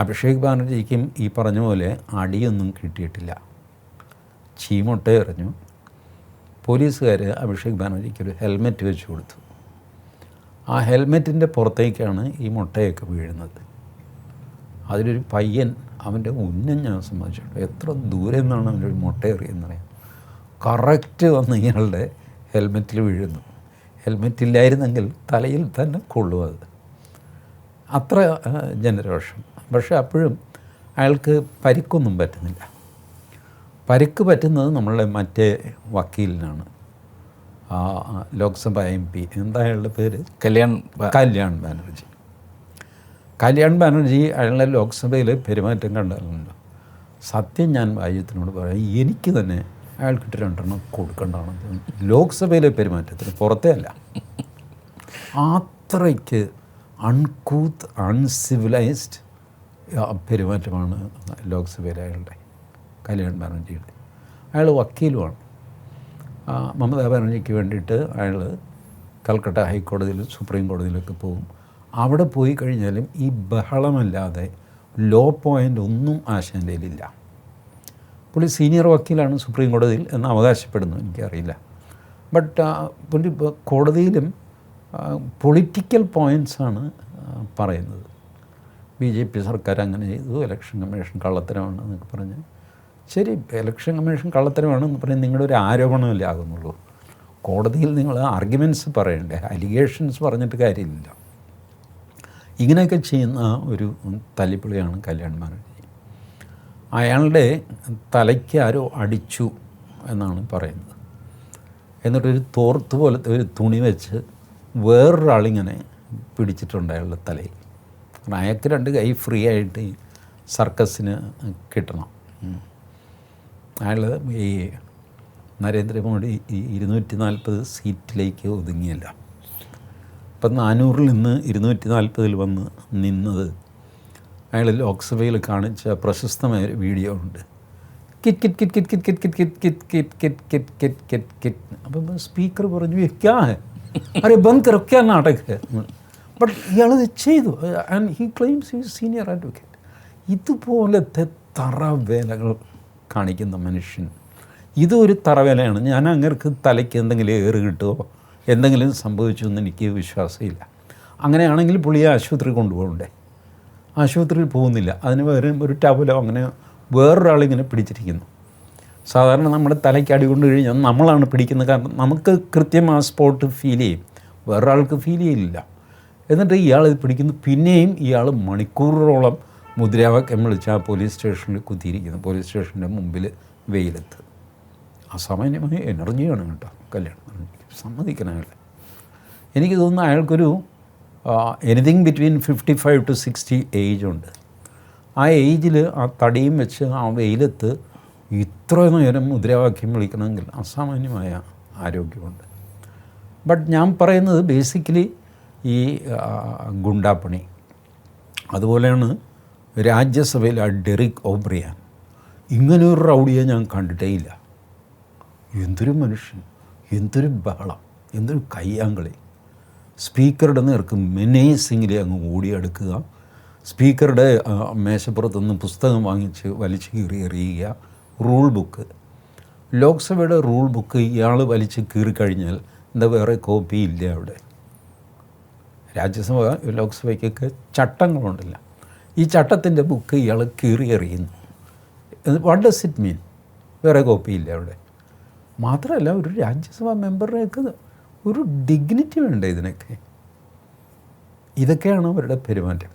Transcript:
അഭിഷേക് ബാനർജിക്കും ഈ പറഞ്ഞ പോലെ അടിയൊന്നും കിട്ടിയിട്ടില്ല. ചീമൊട്ട എറിഞ്ഞു. പോലീസുകാർ അഭിഷേക് ബാനർജിക്ക് ഒരു ഹെൽമെറ്റ് വെച്ച് കൊടുത്തു. ആ ഹെൽമെറ്റിൻ്റെ പുറത്തേക്കാണ് ഈ മുട്ടയൊക്കെ വീഴുന്നത്. അതിലൊരു പയ്യൻ, അവൻ്റെ ഉന്നം ഞാൻ സമ്മതിച്ചിട്ടുണ്ട്. എത്ര ദൂരെ നിന്നാണ് അവൻ്റെ ഒരു മുട്ട എറിയുന്നറിയാം. കറക്റ്റ് വന്ന് ഇയാളുടെ ഹെൽമെറ്റിൽ വീഴുന്നു. ഹെൽമെറ്റില്ലായിരുന്നെങ്കിൽ തലയിൽ തന്നെ കൊള്ളും അത്. അത്ര ജനരോഷം. പക്ഷേ അപ്പോഴും അയാൾക്ക് പരിക്കൊന്നും പറ്റുന്നില്ല. പരിക്ക് പറ്റുന്നത് നമ്മളുടെ മറ്റേ വക്കീലിനാണ്, ലോക്സഭ MP. എന്താ അയാളുടെ പേര്? കല്യാൺ ബാനർജി. കല്യാൺ ബാനർജി അയാളുടെ ലോക്സഭയിലെ പെരുമാറ്റം കണ്ടാലുണ്ട്. സത്യം ഞാൻ വായുത്തിനോട് പറയാം, എനിക്ക് തന്നെ അയാൾക്കിട്ട് 2 എണ്ണം കൊടുക്കേണ്ടതാണ് ലോക്സഭയിലെ പെരുമാറ്റത്തിന്, പുറത്തേ അല്ല. അത്രയ്ക്ക് അൺകൂത്ത്, അൺസിവിലൈസ്ഡ് പെരുമാറ്റമാണ് ലോക്സഭയിലെ അയാളുടെ, കല്യാൺ ബാനർജിയുടെ. അയാൾ വക്കീലുമാണ്. മമതാ ബാനർജിക്ക് വേണ്ടിയിട്ട് അയാൾ കൽക്കട്ട ഹൈക്കോടതിയിലും സുപ്രീം കോടതിയിലൊക്കെ പോകും. അവിടെ പോയി കഴിഞ്ഞാലും ഈ ബഹളമല്ലാതെ ലോ പോയിൻ്റ് ഒന്നും ആശങ്കയിലില്ല. പുള്ളി സീനിയർ വക്കീലാണ് സുപ്രീം കോടതിയിൽ എന്ന് അവകാശപ്പെടുന്നു, എനിക്കറിയില്ല. ബട്ട് പുള്ളി കോടതിയിലും പൊളിറ്റിക്കൽ പോയിൻറ്റ്സാണ് പറയുന്നത്. BJP സർക്കാർ അങ്ങനെ ചെയ്തു, ഇലക്ഷൻ കമ്മീഷൻ കള്ളത്തരമാണ് എന്നൊക്കെ പറഞ്ഞ്. ശരി, ഇലക്ഷൻ കമ്മീഷൻ കള്ളത്തരമാണെന്ന് പറഞ്ഞ് നിങ്ങളുടെ ഒരു ആരോപണമല്ലേ ആകുന്നുള്ളൂ. കോടതിയിൽ നിങ്ങൾ ആർഗ്യുമെൻറ്റ്സ് പറയണ്ടേ, അലിഗേഷൻസ് പറഞ്ഞിട്ട് കാര്യമില്ല. ഇങ്ങനെയൊക്കെ ചെയ്യുന്ന ഒരു തല്ലിപ്പൊളിയാണ് കല്യാൺ ബാനർജി. അയാളുടെ തലയ്ക്ക് ആരോ അടിച്ചു എന്നാണ് പറയുന്നത്. എന്നിട്ടൊരു തോർത്ത് പോലത്തെ ഒരു തുണി വെച്ച് വേറൊരാളിങ്ങനെ പിടിച്ചിട്ടുണ്ട് അയാളുടെ തലയിൽ. കാരണം അയാൾക്ക് 2 കൈ ഫ്രീ ആയിട്ട് ഈ സർക്കസിന് കിട്ടണം. അയാൾ ഈ നരേന്ദ്രമോദി ഈ 240 സീറ്റിലേക്ക് ഒതുങ്ങിയല്ല. ഇപ്പം 400-ൽ നിന്ന് 240-ൽ വന്ന് നിന്നത് അയാൾ ലോക്സഭയിൽ കാണിച്ച പ്രശസ്തമായൊരു വീഡിയോ ഉണ്ട്. Kit kit kit kit kit kit kit kit kit kit kit kit kit. അപ്പം സ്പീക്കർ പറഞ്ഞു, ക്യാ ഹെ, അരെ ബന്ദ് കരോ, ക്യാ നാടക് ഹെ. ബട്ട് ഇയാളത് ചെയ്തു. And he claims he senior advocate. ഇതുപോലത്തെ തറവേലകൾ കാണിക്കുന്ന മനുഷ്യൻ, ഇതൊരു തറവേലയാണ്. ഞാൻ അങ്ങർക്ക് തലയ്ക്ക് എന്തെങ്കിലും ഏറ് കിട്ടുമോ, എന്തെങ്കിലും സംഭവിച്ചു എന്ന് എനിക്ക് വിശ്വാസമില്ല. അങ്ങനെയാണെങ്കിൽ പുള്ളിയെ ആശുപത്രി കൊണ്ടുപോകണ്ടേ. ആശുപത്രിയിൽ പോകുന്നില്ല, അതിന് പകരം ഒരു ടവലോ അങ്ങനെ വേറൊരാളിങ്ങനെ പിടിച്ചിരിക്കുന്നു. സാധാരണ നമ്മുടെ തലയ്ക്ക് അടി കൊണ്ട് കഴിഞ്ഞാൽ നമ്മളാണ് പിടിക്കുന്നത്. കാരണം നമുക്ക് കൃത്യം ആ സ്പോട്ട് ഫീൽ ചെയ്യും, വേറൊരാൾക്ക് ഫീൽ ചെയ്യില്ല. എന്നിട്ട് ഇയാൾ ഇത് പിടിക്കുന്നു. പിന്നെയും ഇയാൾ മണിക്കൂറുകളോളം മുദ്രാവാക്യം വിളിച്ച് ആ പോലീസ് സ്റ്റേഷനിൽ കുത്തിയിരിക്കുന്നു, പോലീസ് സ്റ്റേഷൻ്റെ മുമ്പിൽ വെയിലത്ത്. അസാമാന്യമായ എനർജിയാണ് കേട്ടോ കല്യാണം സമ്മതിക്കണം അയാൾ. എനിക്ക് തോന്നുന്നു അയാൾക്കൊരു എനിത്തിങ് ബിറ്റ്വീൻ 55 to 60 ഏജുണ്ട്. ആ ഏജിൽ ആ തടിയും വെച്ച് ആ വെയിലത്ത് ഇത്ര നേരം മുദ്രാവാക്യം വിളിക്കണമെങ്കിൽ അസാമാന്യമായ ആരോഗ്യമുണ്ട്. ബട്ട് ഞാൻ പറയുന്നത് ബേസിക്കലി ഈ ഗുണ്ടാപ്പണി, അതുപോലെയാണ് രാജ്യസഭയിൽ ആ ഡെറിക് ഓബ്രിയാൻ. ഇങ്ങനെയൊരു റൗഡിയെ ഞാൻ കണ്ടിട്ടേ ഇല്ല. എന്തൊരു മനുഷ്യൻ, എന്തൊരു ബഹളം, എന്തൊരു കയ്യാങ്കളി. സ്പീക്കറുടെ നേർക്ക് മെനേസിങ്ങിലെ അങ്ങ് ഓടിയെടുക്കുക, സ്പീക്കറുടെ മേശപ്പുറത്തുനിന്ന് പുസ്തകം വാങ്ങിച്ച് വലിച്ചു കീറി എറിയുക. റൂൾ ബുക്ക്, ലോക്സഭയുടെ റൂൾ ബുക്ക് ഇയാൾ വലിച്ച് കീറിക്കഴിഞ്ഞാൽ എന്താ വേറെ കോപ്പി ഇല്ല അവിടെ. രാജ്യസഭ ലോക്സഭയ്ക്കൊക്കെ ചട്ടങ്ങളുണ്ടല്ല, ഈ ചട്ടത്തിൻ്റെ ബുക്ക് ഇയാൾ കീറി എറിയുന്നു. What does it mean? വേറെ കോപ്പിയില്ല അവിടെ. മാത്രമല്ല ഒരു രാജ്യസഭാ മെമ്പറുടെയൊക്കെ ഒരു ഡിഗ്നിറ്റി വേണ്ടേ ഇതിനൊക്കെ. ഇതൊക്കെയാണ് അവരുടെ പെരുമാറ്റം.